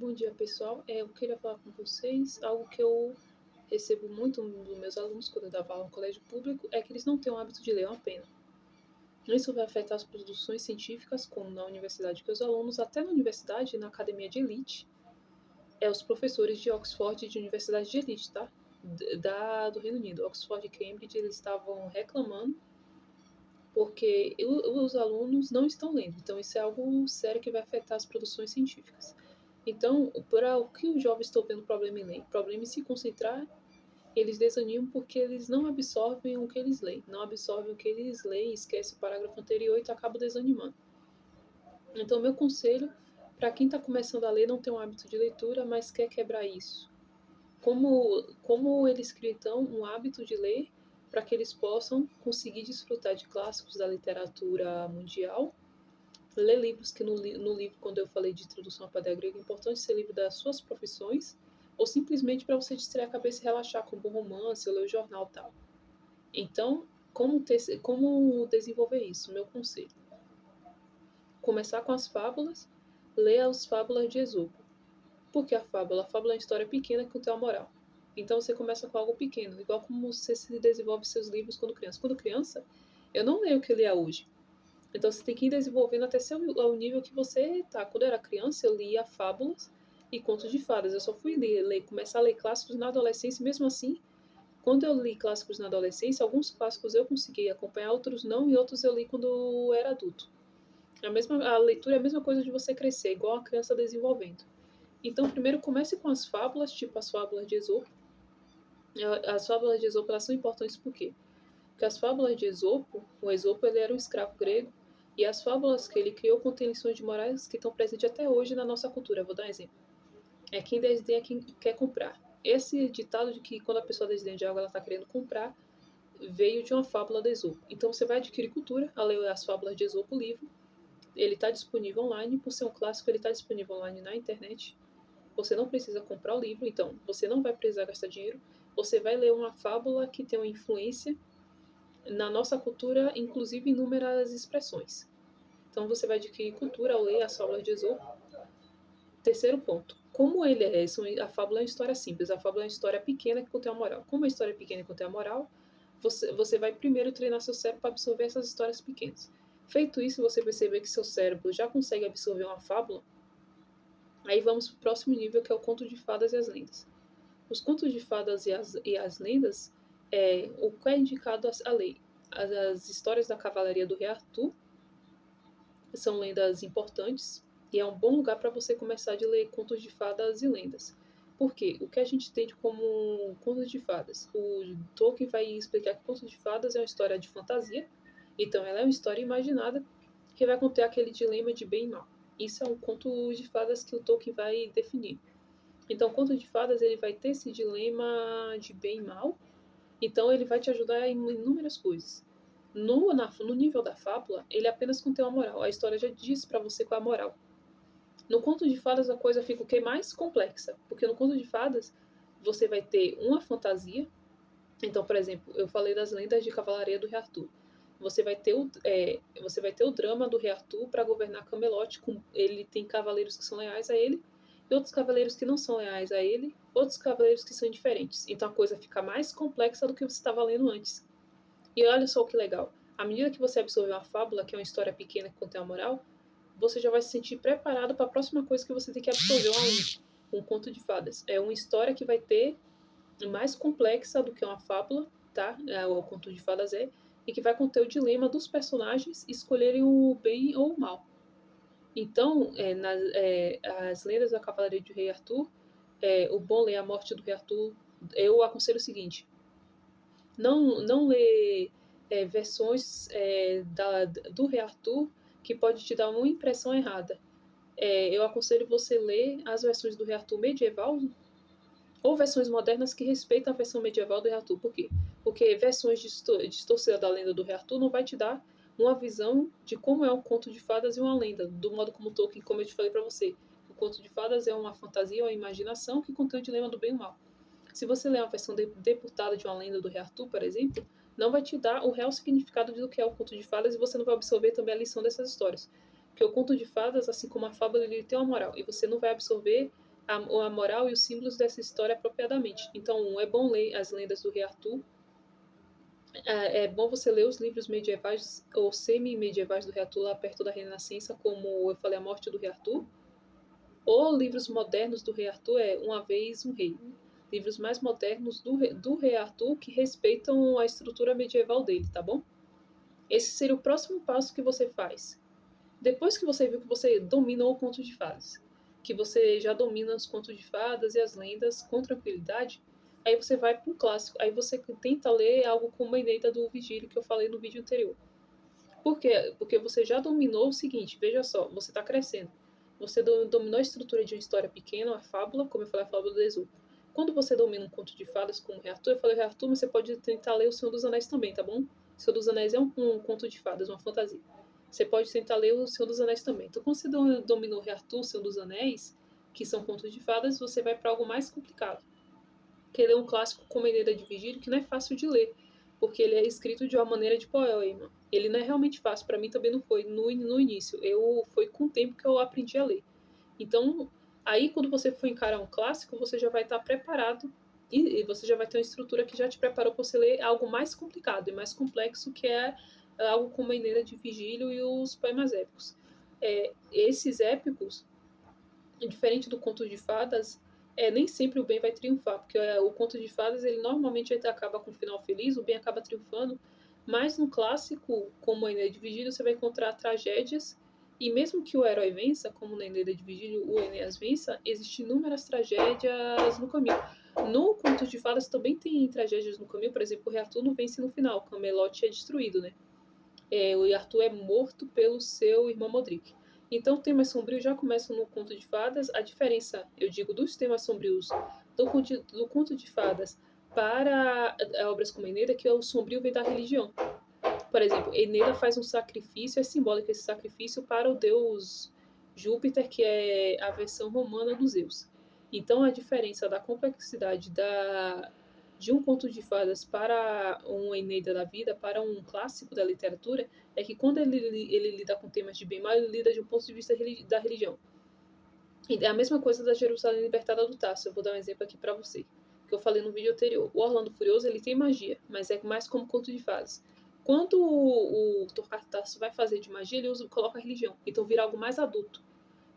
Bom dia, pessoal. Eu queria falar com vocês algo que eu recebo muito dos meus alunos quando eu dava aula no colégio público, é que eles não têm o hábito de ler uma pena. Isso vai afetar as produções científicas, como na universidade, que os alunos, até na universidade, na academia de elite, os professores de Oxford e de universidade de elite, tá? Do Reino Unido, Oxford e Cambridge, eles estavam reclamando porque os alunos não estão lendo. Então, isso é algo sério que vai afetar as produções científicas. Então, para o que os jovens estão vendo problema em ler? Problema em se concentrar, eles desanimam porque eles não absorvem o que eles leem. Não absorvem o que eles leem, esquece o parágrafo anterior e acaba desanimando. Então, meu conselho para quem está começando a ler, não tem um hábito de leitura, mas quer quebrar isso. Como eles criam, então, um hábito de ler para que eles possam conseguir desfrutar de clássicos da literatura mundial, ler livros que no livro, quando eu falei de introdução à padaria grega, é importante ser livro das suas profissões, ou simplesmente para você distrair a cabeça e relaxar com um bom romance, ou ler o jornal e tal. Então, como desenvolver isso? Meu conselho. Começar com as fábulas, ler as fábulas de Esopo. Por que a fábula? A fábula é uma história pequena que contém uma moral. Então você começa com algo pequeno, igual como você se desenvolve seus livros quando criança. Quando criança, eu não leio o que eu lia hoje. Então você tem que ir desenvolvendo até ser ao nível que você tá. Quando eu era criança, eu lia fábulas e contos de fadas. Eu só fui começar a ler clássicos na adolescência, e mesmo assim, quando eu li clássicos na adolescência, alguns clássicos eu consegui acompanhar, outros não, e outros eu li quando eu era adulto. A leitura é a mesma coisa de você crescer, igual a criança desenvolvendo. Então, primeiro comece com as fábulas, tipo as fábulas de Esopo. As fábulas de Esopo, elas são importantes por quê? Porque as fábulas de Esopo, o Esopo ele era um escravo grego, e as fábulas que ele criou contêm lições de morais que estão presentes até hoje na nossa cultura. Eu vou dar um exemplo. Quem desdenha é quem quer comprar. Esse ditado de que quando a pessoa desdenha de algo, ela está querendo comprar, veio de uma fábula de Esopo. Então você vai adquirir cultura ao ler as fábulas de Esopo, o livro. Ele está disponível online, por ser um clássico, ele está disponível online na internet. Você não precisa comprar o livro, então você não vai precisar gastar dinheiro. Você vai ler uma fábula que tem uma influência na nossa cultura, inclusive inúmeras expressões. Então você vai adquirir cultura ao ler as fábulas de Esopo. Terceiro ponto. Como ele é, a fábula é uma história simples, a fábula é uma história pequena que contém a moral. Como a história é pequena e contém a moral, você vai primeiro treinar seu cérebro para absorver essas histórias pequenas. Feito isso, você perceber que seu cérebro já consegue absorver uma fábula, aí vamos para o próximo nível, que é o conto de fadas e as lendas. Os contos de fadas e as lendas o que é indicado a lei. As histórias da cavalaria do rei Arthur são lendas importantes e é um bom lugar para você começar a ler contos de fadas e lendas. Por quê? O que a gente entende como contos de fadas? O Tolkien vai explicar que contos de fadas é uma história de fantasia, então ela é uma história imaginada que vai conter aquele dilema de bem e mal. Isso é um conto de fadas que o Tolkien vai definir. Então, o conto de fadas ele vai ter esse dilema de bem e mal, então ele vai te ajudar em inúmeras coisas. No nível da fábula, ele apenas contém uma moral. A história já diz para você qual é a moral. No conto de fadas a coisa fica o que mais complexa, porque no conto de fadas você vai ter uma fantasia. Então, por exemplo, eu falei das lendas de cavalaria do rei Arthur. Você vai ter o drama do rei Arthur para governar Camelot. Ele tem cavaleiros que são leais a ele e outros cavaleiros que não são leais a ele, outros cavaleiros que são indiferentes. Então a coisa fica mais complexa do que você estava lendo antes. E olha só que legal. À medida que você absorver uma fábula, que é uma história pequena que contém a moral, você já vai se sentir preparado para a próxima coisa que você tem que absorver um conto de fadas. É uma história que vai ter mais complexa do que uma fábula, tá? O conto de fadas e que vai conter o dilema dos personagens escolherem o bem ou o mal. Então, as lendas da cavalaria do rei Arthur, o bom ler a morte do rei Arthur, eu aconselho o seguinte: não ler versões do rei Arthur que pode te dar uma impressão errada. Eu aconselho você ler as versões do rei Arthur medieval ou versões modernas que respeitam a versão medieval do rei Arthur. Por quê? Porque versões distorcidas da lenda do rei Arthur não vai te dar uma visão de como é um conto de fadas e uma lenda, do modo como Tolkien, como eu te falei para você. O conto de fadas é uma fantasia, uma imaginação que contém o dilema do bem e do mal. Se você ler uma versão deputada de uma lenda do rei Arthur, por exemplo, não vai te dar o real significado do que é o conto de fadas e você não vai absorver também a lição dessas histórias. Porque o conto de fadas, assim como a fábula, ele tem uma moral e você não vai absorver a moral e os símbolos dessa história apropriadamente. Então, é bom ler as lendas do Rei Arthur. É bom você ler os livros medievais ou semi-medievais do Rei Arthur lá perto da Renascença, como eu falei, A Morte do Rei Arthur. Ou livros modernos do Rei Arthur é Uma Vez um Rei. Livros mais modernos do Rei Arthur que respeitam a estrutura medieval dele, tá bom? Esse seria o próximo passo que você faz. Depois que você viu que você dominou o conto de fadas, que você já domina os contos de fadas e as lendas com tranquilidade, aí você vai para um clássico. Aí você tenta ler algo como a Eneida do Virgílio, que eu falei no vídeo anterior. Por quê? Porque você já dominou o seguinte, veja só, você está crescendo. Você dominou a estrutura de uma história pequena, uma fábula, como eu falei, a fábula do Esopo. Quando você domina um conto de fadas como o Rei Arthur, eu falei Rei Arthur, mas você pode tentar ler O Senhor dos Anéis também, tá bom? O Senhor dos Anéis é um conto de fadas, uma fantasia. Você pode tentar ler O Senhor dos Anéis também. Então, quando você dominou o Rei Arthur, O Senhor dos Anéis, que são contos de fadas, você vai para algo mais complicado. Que ele é um clássico como a Eneida de Virgílio, que não é fácil de ler, porque ele é escrito de uma maneira de poema. Ele não é realmente fácil, para mim também não foi no início. Foi com o tempo que eu aprendi a ler. Então, aí quando você for encarar um clássico, você já vai estar preparado e você já vai ter uma estrutura que já te preparou para você ler algo mais complicado e mais complexo, que é algo como a Eneida de Virgílio e os poemas épicos. Esses épicos, diferente do conto de fadas, nem sempre o bem vai triunfar, porque o conto de fadas ele normalmente acaba com um final feliz, o bem acaba triunfando, mas no clássico, como a Eneida de Virgílio, você vai encontrar tragédias, e mesmo que o herói vença, como na Eneida de Virgílio o Enéas vença, existem inúmeras tragédias no caminho. No conto de fadas também tem tragédias no caminho, por exemplo, o Rei Arthur não vence no final, Camelot é destruído, né? O Arthur é morto pelo seu irmão Modric. Então, temas sombrios já começam no conto de fadas. A diferença, eu digo, dos temas sombrios do conto de fadas para obras como Eneida é que o sombrio vem da religião. Por exemplo, Eneida faz um sacrifício, é simbólico esse sacrifício para o deus Júpiter, que é a versão romana dos Zeus. Então, a diferença da complexidade de um conto de fadas para uma Eneida da vida, para um clássico da literatura, é que quando ele lida com temas de bem e mal, ele lida de um ponto de vista da religião. E é a mesma coisa da Jerusalém Libertada do Tarso. Eu vou dar um exemplo aqui para você, que eu falei no vídeo anterior. O Orlando Furioso ele tem magia, mas é mais como conto de fadas. Quando o Torquato Tasso vai fazer de magia, ele coloca a religião. Então vira algo mais adulto.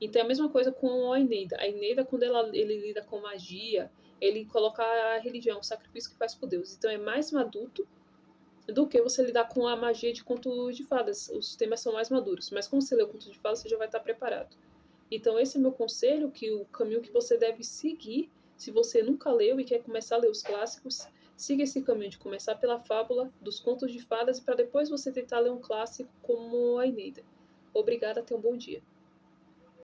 Então é a mesma coisa com a Eneida. A Eneida, quando ele lida com magia, ele coloca a religião, o sacrifício que faz por Deus. Então é mais adulto do que você lidar com a magia de conto de fadas. Os temas são mais maduros. Mas quando você lê o conto de fadas, você já vai estar preparado. Então esse é o meu conselho, que o caminho que você deve seguir, se você nunca leu e quer começar a ler os clássicos, siga esse caminho de começar pela fábula dos contos de fadas e para depois você tentar ler um clássico como a Eneida. Obrigada, tenha um bom dia.